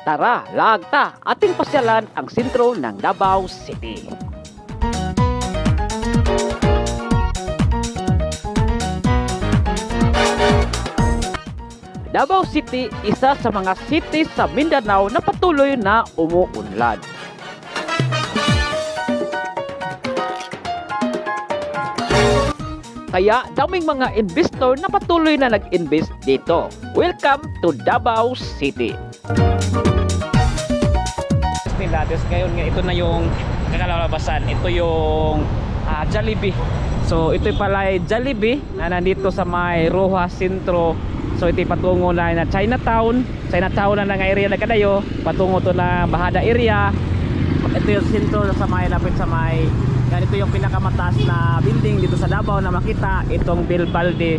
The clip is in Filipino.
Tara, lagta, ating pasyalan ang sentro ng Davao City. Davao City, isa sa mga cities sa Mindanao na patuloy na umuunlad. Kaya daming mga investor na patuloy na nag-invest dito. Welcome to Davao City. Natin ngayon nga ito na yung kakalabasan. Ito yung Jollibee. So ito pala ay Jollibee na nandito sa may Rojas Centro. So ito patungo na Chinatown. Chinatown na nga area na kadayo. Patungo to na Bahada area. Ito yung sentro sa may lapit sa may. Yan ito yung pinakamataas na building dito sa Davao na makita. Itong Del Balde